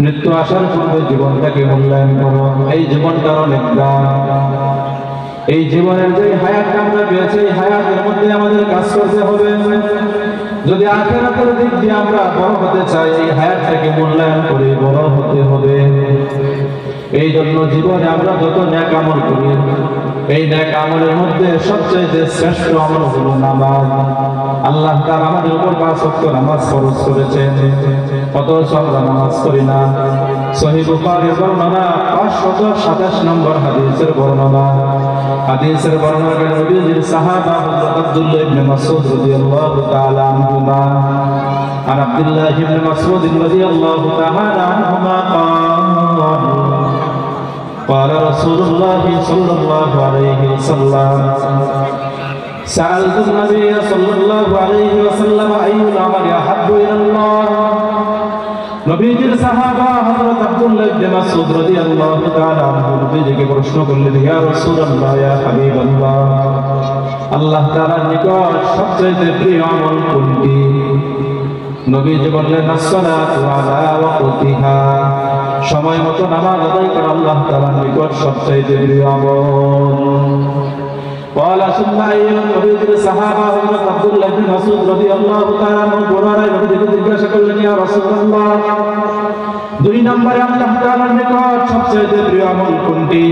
মৃত্যু আসার পূর্বে জীবনটাকে মূল্যায়ন করো। এই জীবনটার অনেক দাম। এই জীবনের যে হায়াতটা আমরা পেয়েছি, এই হায়াতের মধ্যে আমাদের কাজ করতে হবে। যদি আখিরাতের দিক দিয়ে আমরা বড় হতে চাই, এই হায়াতটাকে মূল্যায়ন করে বড় হতে হবে। এই জন্য জীবনে আমরা যত নেক আমল করি, এই নেক আমলের মধ্যে সবচেয়ে শ্রেষ্ঠ আমল হলো নামাজ। আল্লাহ তাআলা আমাদের উপর 5 ওয়াক্ত নামাজ ফরজ করেছেন, অথচ আমরা নামাজ পড়ি না। সহিহ বুখারীর বর্ণনা 527 নম্বর হাদিসের বর্ণনা। হাদিসের বর্ণনাকারী নবীজির সাহাবা হযরত আব্দুল্লাহ ইবনে মাসউদ রাদিয়াল্লাহু তাআলা আনহুমা আর আব্দুল্লাহ ইবনে মাসউদ রাদিয়াল্লাহু তাআলা আনহুমা قال رسول الله صلى الله عليه وسلم سألت النبي صلى الله عليه وسلم أي العمل أحب إلى الله নবীজির সাহাবা হযরত আব্দুল্লাহ ইবনে মাসউদ রাদিয়াল্লাহু তাআলা আনহু নবীজিকে প্রশ্ন করলেন, ইয়া রাসূলুল্লাহ, ইয়া হাবিবাল্লাহ, আল্লাহ তাআলার নিকট সবচেয়ে প্রিয় আমল কোনটি? নবীজি বললেন, as-সালাতু আলা ওয়াক্তিহা, সময় মতো নামাজ আদায় করা আল্লাহ তাআলার নিকট সবচেয়ে প্রিয় আমল। قال ثم أيها নবীজির সাহাবা হযরত আব্দুল্লাহ ইবনে মাসউদ রাদিয়াল্লাহু তাআলা আনহু পুনরায় নবীজিকে জিজ্ঞাসা করলেন, ইয়া রাসূলুল্লাহ, 2 নম্বরে আল্লাহ তাআলার নিকট সবচেয়ে প্রিয় আমল কোনটি?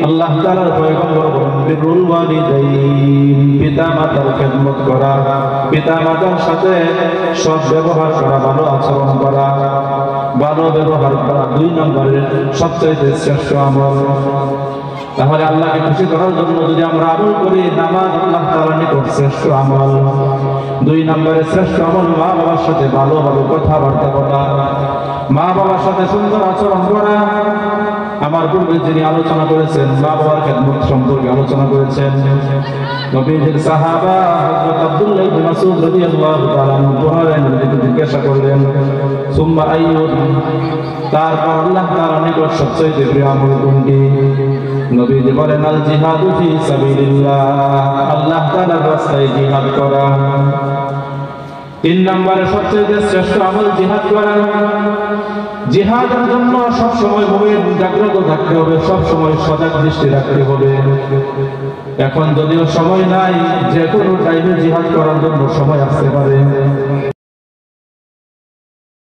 আল্লাহ তাআলার পয়গম্বর বলেন, বিরুল ওয়ালিদাইন, পিতামাতার খেদমত করা, পিতামাতার সাথে সৎ ব্যবহার করা, ভালো আচরণ করা, ভালো ব্যবহার করা 2 নম্বরের সবচেয়ে শ্রেষ্ঠ আমল। তাহলে আল্লাহকে খুশি করার জন্য যদি আমরা আমল করি, নামাজ আল্লাহ তাআলার নিকট শ্রেষ্ঠ আমল। 2 নম্বরে শ্রেষ্ঠ আমল মা বাবার সাথে ভালো ভালো কথাবার্তা বলা, মা বাবার সাথে সুন্দর আচরণ করা। আমার পূর্বে যিনি আলোচনা করেছেন, মা বাবার খেদমত সম্পর্কে আলোচনা করেছেন, নবীজির সাহাবা হযরত আব্দুল্লাহ ইবনে মাসউদ রাদিয়াল্লাহু তাআলা আনহু পুনরায় নবীজিকে জিজ্ঞাসা করলেন, সুম্মা আইয়ুন, তারপর আল্লাহ তাআলার নিকট সবচেয়ে প্রিয় আমল কোনটি? নবীজি বলেন, আল জিহাদু ফি সাবিলিল্লাহ, আল্লাহ তাআলার রাস্তায় জিহাদ করা। 3 নম্বরে সবচেয়ে শ্রেষ্ঠ আমল জিহাদ করা। জিহাদের জন্য সব সময় মুমিন জাগ্রত থাকতে হবে, সব সময় সজাগ দৃষ্টি রাখতে হবে। এখন যদিও সময় নাই, যে কোনো টাইমে জিহাদ করার জন্য সময় আসতে পারে।